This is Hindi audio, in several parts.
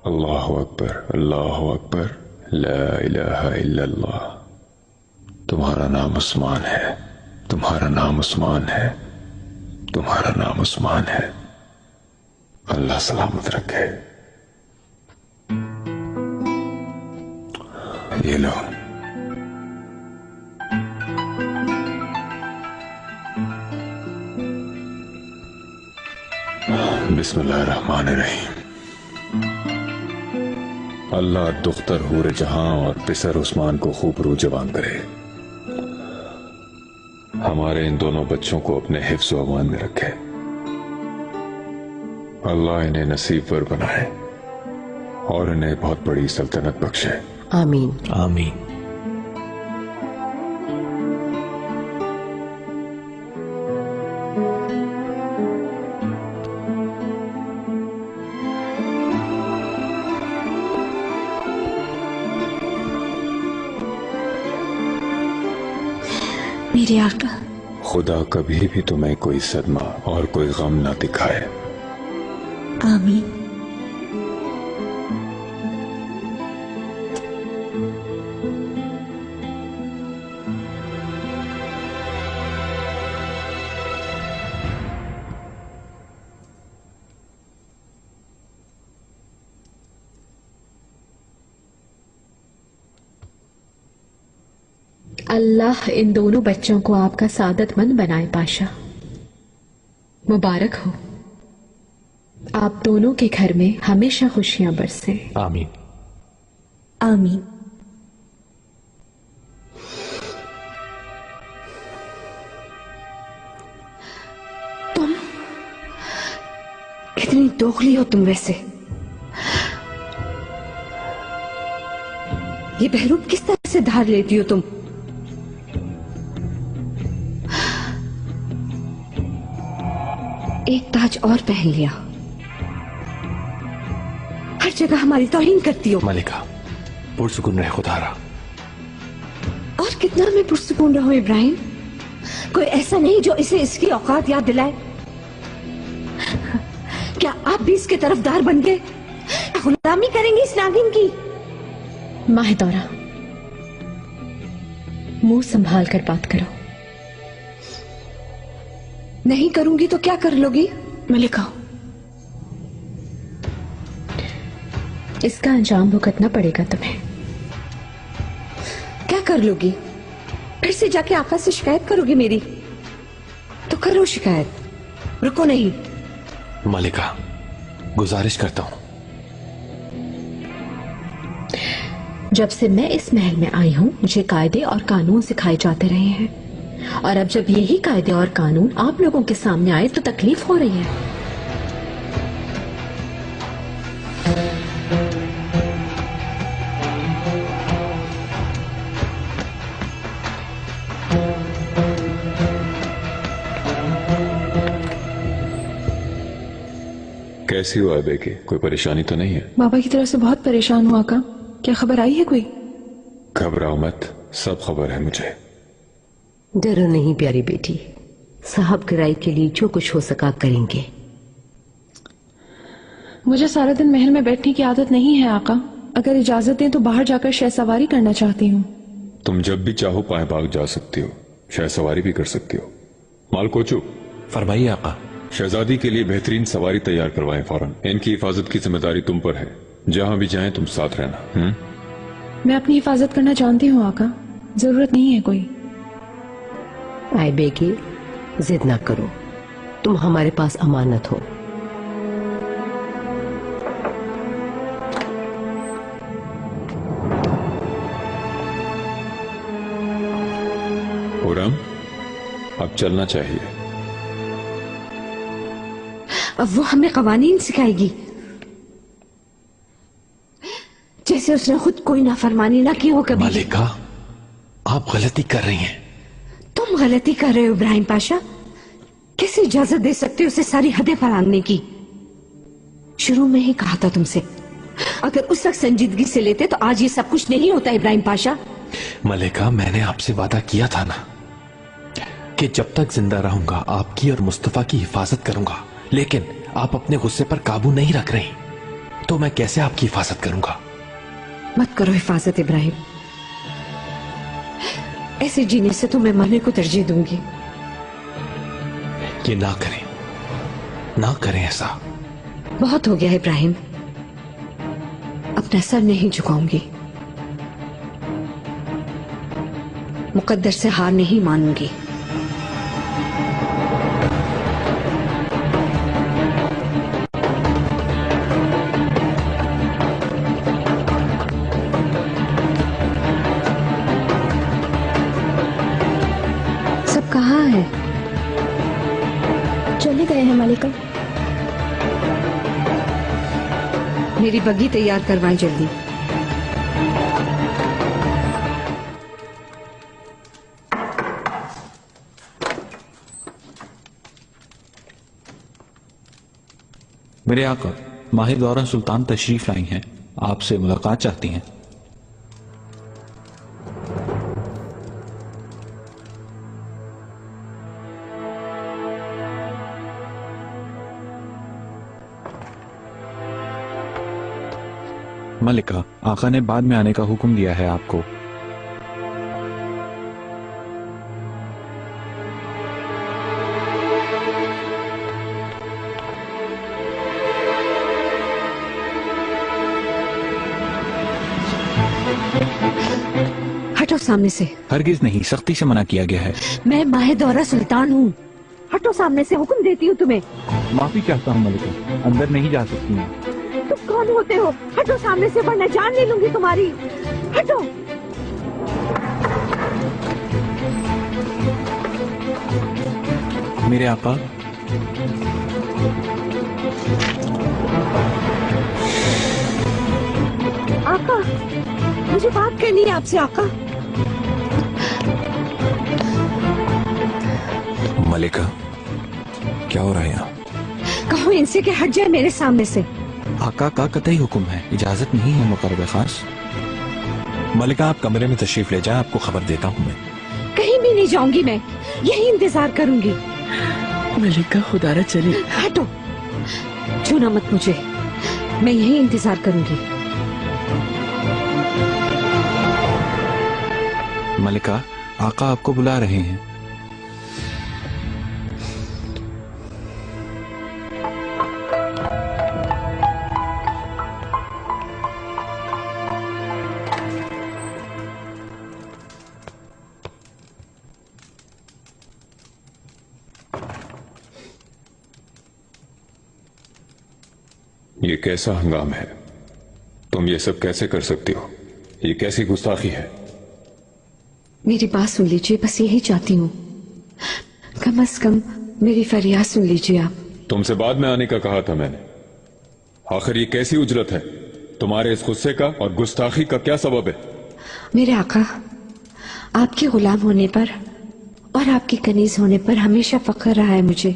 अल्लाहु अकबर, अल्लाहु अकबर, ला इलाहा इल्लल्लाह। तुम्हारा नाम उस्मान है, तुम्हारा नाम उस्मान है, तुम्हारा नाम उस्मान है। अल्लाह सलामत रखे। ये लो। बिस्मिल्लाहिर्रहमानिर्रहीम। अल्लाह दुख्तर हूर जहां और पिसर उस्मान को खूब रूजवान करे। हमारे इन दोनों बच्चों को अपने हिफ्ज़ व अमान में रखे। अल्लाह इन्हें नसीबवर बनाए और इन्हें बहुत बड़ी सल्तनत बख्शे। आमीन आमीन। मेरे आका, खुदा कभी भी तुम्हें कोई सदमा और कोई गम ना दिखाए। आमीन। अल्लाह इन दोनों बच्चों को आपका सादतमंद बनाए पाशा। मुबारक हो। आप दोनों के घर में हमेशा खुशियां बरसें। आमीन आमीन। तुम कितनी दोगली हो तुम वैसे। ये बहरूप किस तरह से धार लेती हो तुम। एक ताज और पहन लिया, हर जगह हमारी तौहीन करती हो। मलिका, पुरसुकून रहे खुदारा। और कितना मैं पुरसुकून रहूं इब्राहिम। कोई ऐसा नहीं जो इसे इसकी औकात याद दिलाए। क्या आप भी इसके तरफदार बन गए। गुलामी करेंगे इस नागिन की। माहिदौरा, मुंह संभाल कर बात करो। नहीं करूंगी तो क्या कर लोगी। मलिका, इसका अंजाम भुगतना पड़ेगा तुम्हें। क्या कर लोगी। फिर से जाके आका से शिकायत करोगी मेरी। तो करो शिकायत, रुको नहीं। मलिका, गुजारिश करता हूं। जब से मैं इस महल में आई हूं, मुझे कायदे और कानून सिखाए जाते रहे हैं, और अब जब यही कायदे और कानून आप लोगों के सामने आए तो तकलीफ हो रही है। कैसी हुआ है बेके, कोई परेशानी तो नहीं है। बाबा की तरफ से बहुत परेशान हुआ का। क्या खबर आई है कोई। घबराओ मत, सब खबर है मुझे। डरो नहीं प्यारी बेटी, साहब किराए के लिए जो कुछ हो सका करेंगे। मुझे सारा दिन महल में बैठने की आदत नहीं है आका। अगर इजाजत दें तो बाहर जाकर शहसवारी करना चाहती हूँ। तुम जब भी चाहो पाए बाग जा सकती हो, शायद सवारी भी कर सकती हो। मालकोचू, फरमाइए आका। शहजादी के लिए बेहतरीन सवारी तैयार करवाएं फौरन। इनकी हिफाजत की जिम्मेदारी तुम पर है। जहां भी जाएं तुम साथ रहना। मैं अपनी हिफाजत करना जानती हूँ आका, जरूरत नहीं है कोई। आए बेगी, जिद ना करो, तुम हमारे पास अमानत हो। खुरम, अब चलना चाहिए। अब वो हमें कवानीन सिखाएगी, जैसे उसने खुद कोई नाफरमानी ना की हो कभी। मलिका, आप गलती कर रही हैं। तुम गलती कर रहे हो इब्राहिम पाशा। कैसे इजाजत दे सकते हो उसे सारी हदें फरांगने की। शुरू में ही कहा था तुमसे, अगर उस वक्त संजीदगी से लेते तो आज ये सब कुछ नहीं होता इब्राहिम पाशा। मलिका, मैंने आपसे वादा किया था ना कि जब तक जिंदा रहूंगा आपकी और मुस्तफा की हिफाजत करूंगा, लेकिन आप अपने गुस्से पर काबू नहीं रख रही। तो मैं कैसे आपकी हिफाजत करूंगा? मत करो हिफाजत इब्राहिम, ऐसे जीने से तो मैं मरने को तरजीह दूंगी। ये ना करें, ना करें ऐसा। बहुत हो गया इब्राहिम, अपना सर नहीं झुकाऊंगी, मुकद्दर से हार नहीं मानूंगी। सब कहाँ है? चले गए हैं मालिका। मेरी बग्गी तैयार करवाएं जल्दी। मेरे आका, माहिर दौरा सुल्तान तशरीफ लाई हैं, आपसे मुलाकात चाहती हैं। मलिका, आका ने बाद में आने का हुक्म दिया है आपको। हटो सामने से। हरगिज नहीं, सख्ती से मना किया गया है। मैं माहे दौरा सुल्तान हूँ, हटो सामने से, हुक्म देती हूँ तुम्हें। माफी चाहता हूँ मलिका, अंदर नहीं जा सकती हैं। तुम कौन होते हो? हटो सामने से वरना जान ले लूंगी तुम्हारी। हटो। मेरे आका, आका, मुझे बात करनी है आपसे आका। मलिका, क्या हो रहा है यहाँ? कहो इनसे कि हट जाए मेरे सामने से। आका का कतई हुक्म है, इजाजत नहीं है मुकर्रब खास। मलिका, आप कमरे में तशरीफ ले जाएं, आपको खबर देता हूँ मैं। कहीं भी नहीं जाऊंगी मैं, यही इंतजार करूंगी। मलिका, खुदारा चली। हटो, छूना मत मुझे, मैं यही इंतजार करूंगी। मलिका, आका आपको बुला रहे हैं। ये कैसा हंगाम है? तुम ये सब कैसे कर सकती हो? ये कैसी गुस्ताखी है? मेरी बात सुन लीजिए, बस यही चाहती हूँ, कम से कम मेरी फरियाद सुन लीजिए आप। तुमसे बाद में आने का कहा था मैंने। आखिर ये कैसी उजरत है? तुम्हारे इस गुस्से का और गुस्ताखी का क्या सबब है? मेरे आका, आपके गुलाम होने पर और आपके कनीज होने पर हमेशा फख्र रहा है मुझे।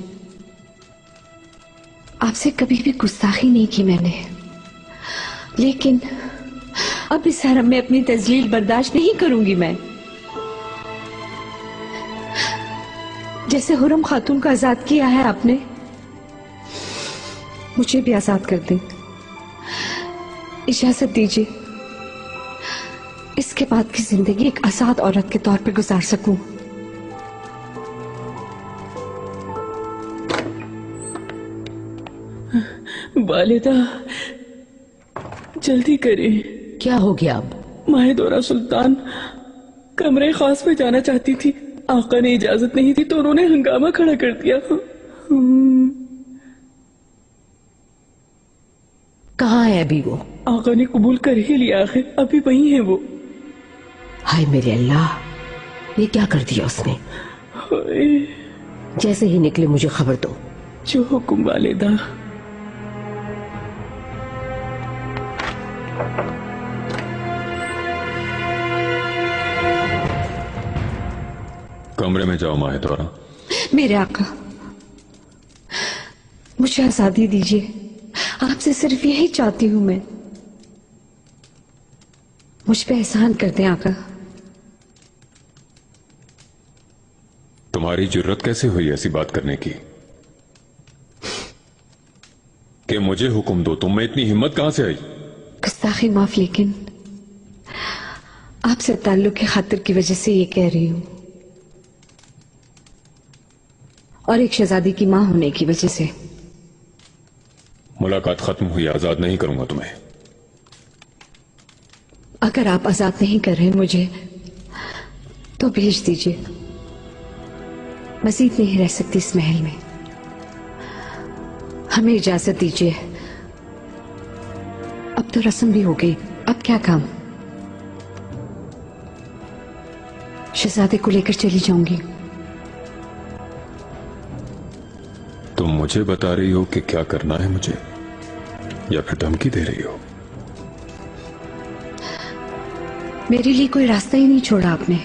आपसे कभी भी गुस्ताखी नहीं की मैंने, लेकिन अब इस हरम में अपनी तजलील बर्दाश्त नहीं करूंगी मैं। जैसे हुरम खातून को आजाद किया है आपने, मुझे भी आजाद कर दें। इजाजत दीजिए, इसके बाद की जिंदगी एक आजाद औरत के तौर पे गुजार सकूं। वालिदा, जल्दी करें। क्या हो गया अब? माहे दौरा सुल्तान कमरे खास में जाना चाहती थी, आका ने इजाजत नहीं दी तो उन्होंने हंगामा खड़ा कर दिया। कहाँ है अभी वो? आका ने कबूल कर ही लिया है, अभी वही है वो। हाय मेरे अल्लाह, ये क्या कर दिया उसने? हाय, जैसे ही निकले मुझे खबर दो। जो हुक्म वालिदा। कमरे में जाओ माहे दौरा। मेरे आका, मुझे आजादी दीजिए, आपसे सिर्फ यही चाहती हूं मैं। मुझ पे एहसान कर दें आका। तुम्हारी जुर्रत कैसे हुई ऐसी बात करने की? कि मुझे हुक्म दो, तुम में इतनी हिम्मत कहां से आई? गुस्ताखी माफ, लेकिन आपसे ताल्लुक की खातिर की वजह से ये कह रही हूं, और एक शहजादी की मां होने की वजह से। मुलाकात खत्म हुई, आजाद नहीं करूंगा तुम्हें। अगर आप आजाद नहीं कर रहे मुझे तो भेज दीजिए। मजीद नहीं रह सकती इस महल में, हमें इजाजत दीजिए। अब तो रस्म भी हो गई, अब क्या काम। शहजादे को लेकर चली जाऊंगी। तुम मुझे बता रही हो कि क्या करना है मुझे, या फिर धमकी दे रही हो? मेरे लिए कोई रास्ता ही नहीं छोड़ा आपने।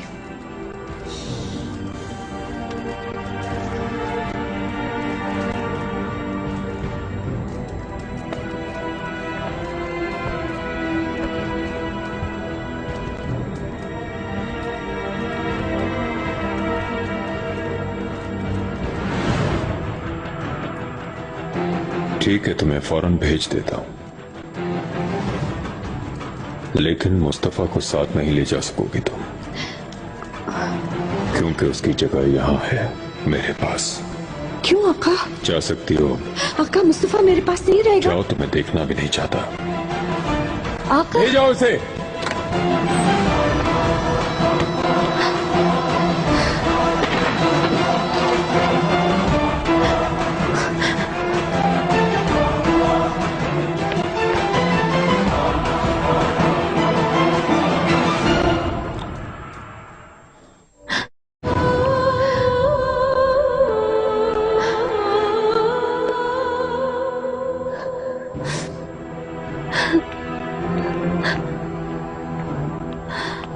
ठीक है, तुम्हें फौरन भेज देता हूं, लेकिन मुस्तफा को साथ नहीं ले जा सकोगी तुम, क्योंकि उसकी जगह यहां है मेरे पास। क्यों आका? जा सकती हो। आका, मुस्तफा मेरे पास नहीं रहेगा। जाओ, तुम्हें देखना भी नहीं चाहता। आका, ले जाओ उसे।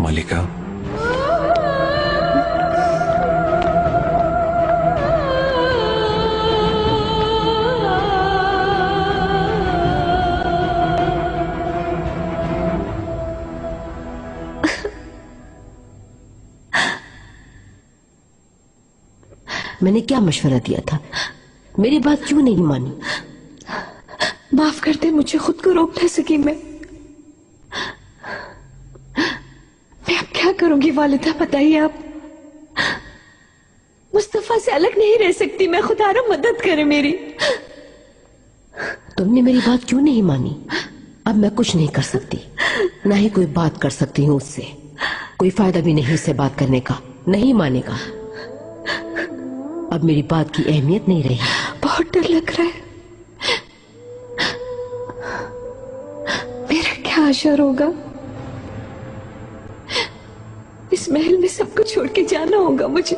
मलिका, मैंने क्या मशवरा दिया था? मेरी बात क्यों नहीं मानी? माफ कर दे, मुझे खुद को रोक न सकी मैं। अब क्या करूंगी वालिदा, बताइए आप। मुस्तफा से अलग नहीं रह सकती मैं, खुदारा मदद करे मेरी। तुमने मेरी बात क्यों नहीं मानी? अब मैं कुछ नहीं कर सकती, ना ही कोई बात कर सकती हूँ उससे। कोई फायदा भी नहीं उससे बात करने का, नहीं मानेगा। अब मेरी बात की अहमियत नहीं रही। बहुत डर लग रहा है, मेरा क्या असर होगा। इस महल में सबको छोड़ के जाना होगा मुझे।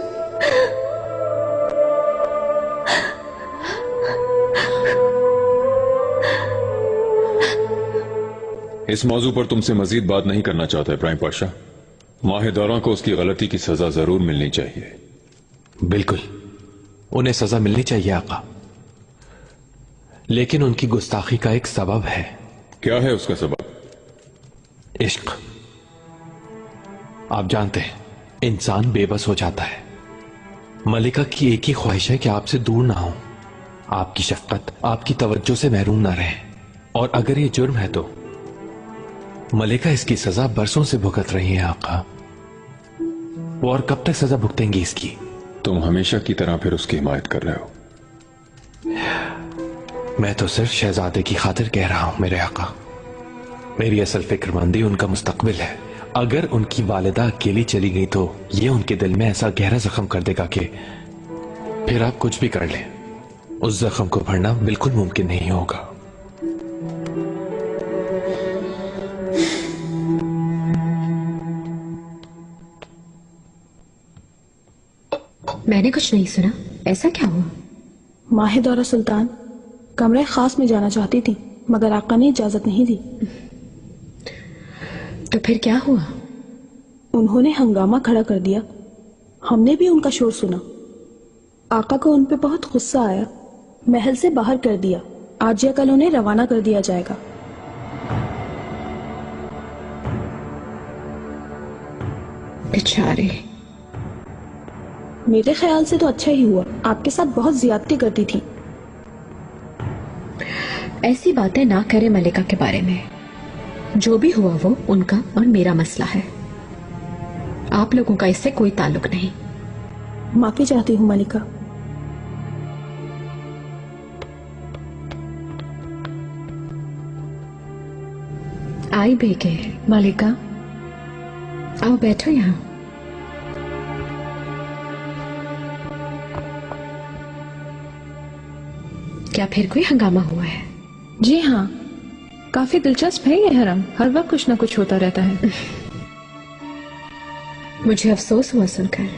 इस मौजू पर तुमसे मजीद बात नहीं करना चाहता इब्राहिम पाशा। माहिदौरा को उसकी गलती की सजा जरूर मिलनी चाहिए। बिल्कुल, उन्हें सजा मिलनी चाहिए आका, लेकिन उनकी गुस्ताखी का एक सबब है। क्या है उसका सबब? इश्क। आप जानते हैं, इंसान बेबस हो जाता है। मलिका की एक ही ख्वाहिश है कि आपसे दूर ना हो, आपकी शफकत, आपकी तवज्जो से महरूम ना रहे। और अगर ये जुर्म है तो मलिका इसकी सजा बरसों से भुगत रही है आका। वो और कब तक सजा भुगतेंगी इसकी? तुम हमेशा की तरह फिर उसकी हिमायत कर रहे हो। मैं तो सिर्फ शहजादे की खातिर कह रहा हूं मेरे आका। मेरी असल फिक्रमंदी उनका मुस्तकबिल है। अगर उनकी वालिदा अकेली चली गई तो ये उनके दिल में ऐसा गहरा जख्म कर देगा कि फिर आप कुछ भी कर लें, उस जख्म को भरना बिल्कुल मुमकिन नहीं होगा। मैंने कुछ नहीं सुना, ऐसा क्या हुआ? माहिदौरा सुल्तान कमरे खास में जाना चाहती थी, मगर आका ने इजाजत नहीं दी। तो फिर क्या हुआ? उन्होंने हंगामा खड़ा कर दिया। हमने भी उनका शोर सुना। आका को उन पे बहुत गुस्सा आया, महल से बाहर कर दिया। आज या कल उन्हें रवाना कर दिया जाएगा। बेचारे। मेरे ख्याल से तो अच्छा ही हुआ, आपके साथ बहुत ज्यादती करती थी। ऐसी बातें ना करें मलिका के बारे में। जो भी हुआ वो उनका और मेरा मसला है। आप लोगों का इससे कोई ताल्लुक नहीं। माफी चाहती हूँ मलिका। आई बेगे। मलिका, आओ बैठो यहाँ। क्या फिर कोई हंगामा हुआ है? जी हाँ, काफी दिलचस्प है ये हरम। हर वक्त कुछ ना कुछ होता रहता है। मुझे अफसोस हुआ सुनकर।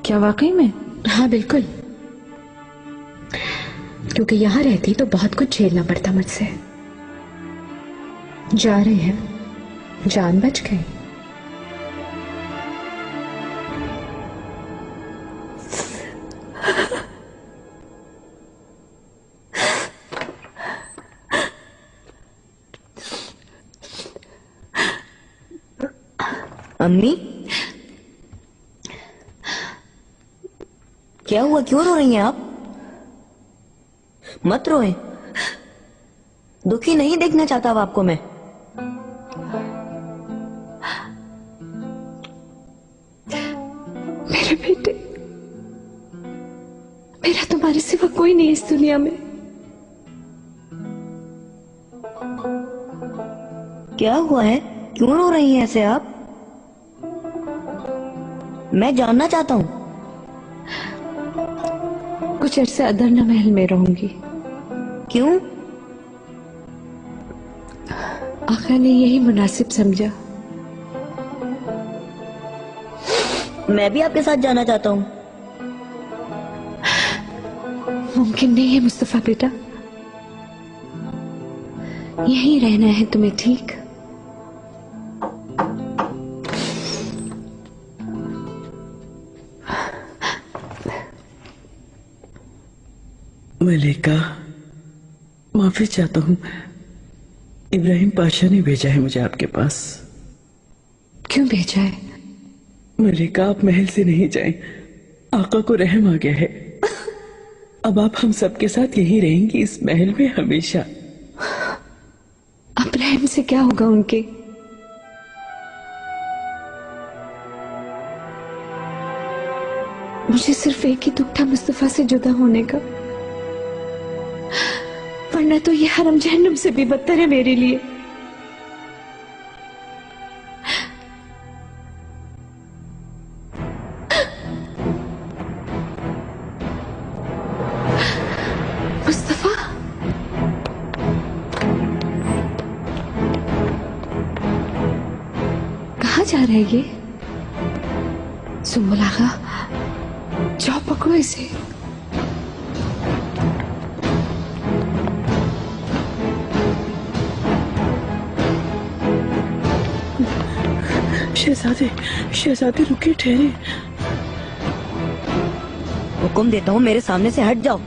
क्या वाकई में? हाँ बिल्कुल, क्योंकि यहाँ रहती तो बहुत कुछ झेलना पड़ता मुझसे। जा रहे हैं, जान बच गई। अम्मी, क्या हुआ? क्यों रो रही हैं आप? मत रोएं। दुखी नहीं देखना चाहता अब आपको मैं। मेरे बेटे, मेरा तुम्हारे सिवा कोई नहीं इस दुनिया में। क्या हुआ है? क्यों रो रही हैं ऐसे आप? मैं जानना चाहता हूँ। कुछ अरसे अदरना महल में रहूंगी। क्यों? आका ने यही मुनासिब समझा। मैं भी आपके साथ जाना चाहता हूँ। मुमकिन नहीं है मुस्तफा बेटा, यहीं रहना है तुम्हें, ठीक? मलिका, माफी चाहता हूँ। इब्राहिम पाशा ने भेजा है मुझे आपके पास। क्यों भेजा है? मलिका, आप महल से नहीं जाएं। आका को रहम आ गया है। अब आप हम सबके साथ यहीं रहेंगी, इस महल में हमेशा। अब रहम से क्या होगा उनके? मुझे सिर्फ एक ही दुख था मुस्तफा से जुदा होने का, वरना तो ये हरम जहन्नुम से भी बदतर है मेरे लिए। मुस्तफा, कहाँ जा रहा है ये? सुम्बुल आगा, जाओ पकड़ो इसे। शहजादे, शहजादे रुकिए, ठहरे। हुक्म देता हूँ, मेरे सामने से हट जाओ। अब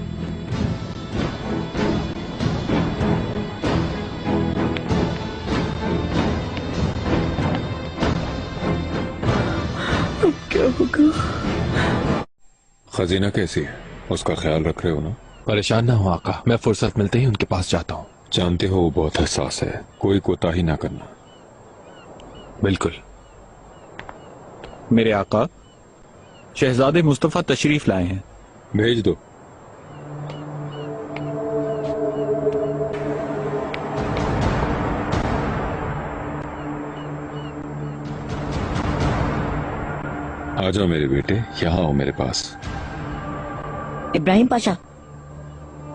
क्या होगा? खजीना कैसी है? उसका ख्याल रख रहे हो ना? परेशान ना हो आका, मैं फुर्सत मिलते ही उनके पास जाता हूँ। जानते हो वो बहुत हसास है, कोई कोताही ना करना। बिल्कुल। मेरे आका, शहजादे मुस्तफा तशरीफ लाए हैं। भेज दो। आ जाओ मेरे बेटे, यहाँ आओ मेरे पास। इब्राहिम पाशा,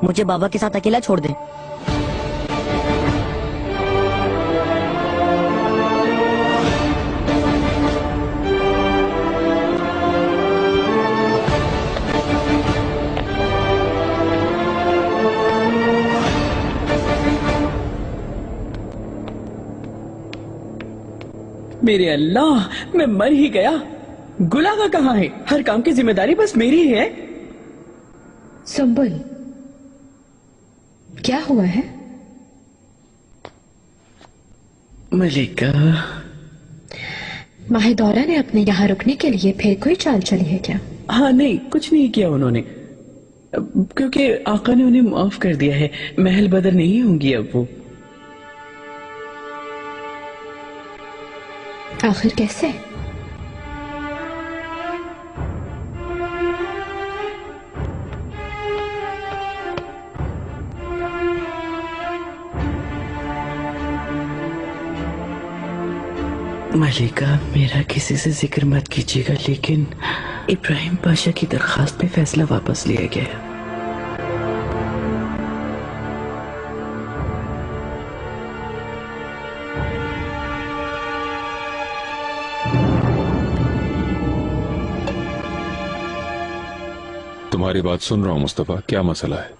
मुझे बाबा के साथ अकेला छोड़ दे। मेरे अल्लाह, मैं मर ही गया। गुलागा कहाँ है? हर काम की जिम्मेदारी बस मेरी है। सुम्बुल, क्या हुआ है? मलिका, माहिदौरा ने अपने यहाँ रुकने के लिए फिर कोई चाल चली है क्या? हाँ नहीं, कुछ नहीं किया उन्होंने। क्योंकि आका ने उन्हें माफ कर दिया है, महल बदर नहीं होंगी अब वो। आखिर कैसे? मलिका, मेरा किसी से जिक्र मत कीजिएगा, लेकिन इब्राहिम पाशा की दरखास्त पे फैसला वापस लिया गया। तुम्हारी बात सुन रहा हूं मुस्तफा, क्या मसला है?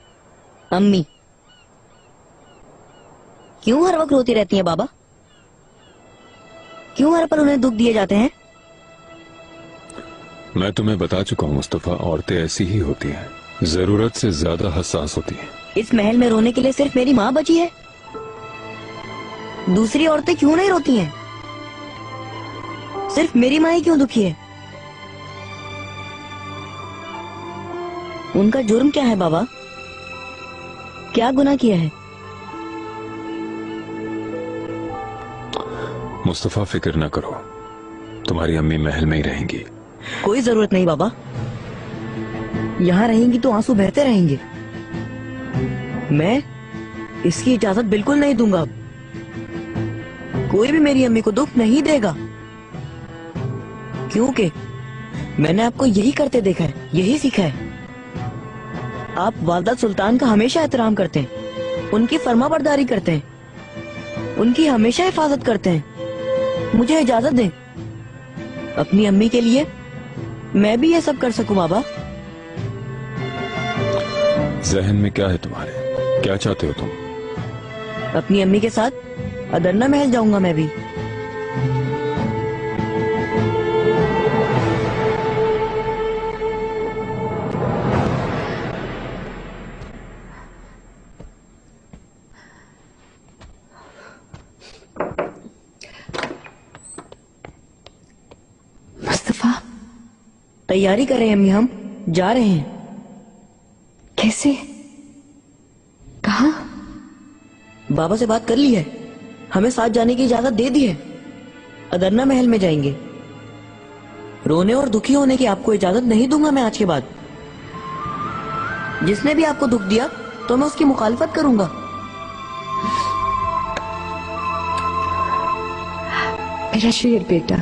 अम्मी क्यों हर वक्त रोती रहती हैं बाबा? क्यों हर पल उन्हें दुख दिए जाते हैं? मैं तुम्हें बता चुका हूं मुस्तफा, औरतें ऐसी ही होती हैं, जरूरत से ज्यादा हसास होती हैं। इस महल में रोने के लिए सिर्फ मेरी माँ बची है। दूसरी औरतें क्यों नहीं रोती हैं? सिर्फ मेरी माँ ही क्यों दुखी है? उनका जुर्म क्या है बाबा? क्या गुनाह किया है? मुस्तफा फिक्र न करो, तुम्हारी अम्मी महल में ही रहेंगी। कोई जरूरत नहीं बाबा, यहाँ रहेंगी तो आंसू बहते रहेंगे। मैं इसकी इजाजत बिल्कुल नहीं दूंगा। कोई भी मेरी अम्मी को दुख नहीं देगा, क्योंकि मैंने आपको यही करते देखा है, यही सीखा है। आप वालदा सुल्तान का हमेशा एहतराम करते हैं, उनकी फर्माबरदारी करते हैं, उनकी हमेशा हिफाजत करते हैं। मुझे इजाजत दें, अपनी अम्मी के लिए मैं भी ये सब कर सकूं बाबा। जहन में क्या है तुम्हारे? क्या चाहते हो तुम? अपनी अम्मी के साथ अदरना महल जाऊंगा मैं भी। मुस्तफा, तैयारी कर रहे हैं अम्मी, हम जा रहे हैं। कैसे? कहाँ? बाबा से बात कर ली है, हमें साथ जाने की इजाजत दे दी है। अदरना महल में जाएंगे। रोने और दुखी होने की आपको इजाजत नहीं दूंगा मैं आज के बाद। जिसने भी आपको दुख दिया तो मैं उसकी मुखालफत करूंगा। मेरा शेर बेटा,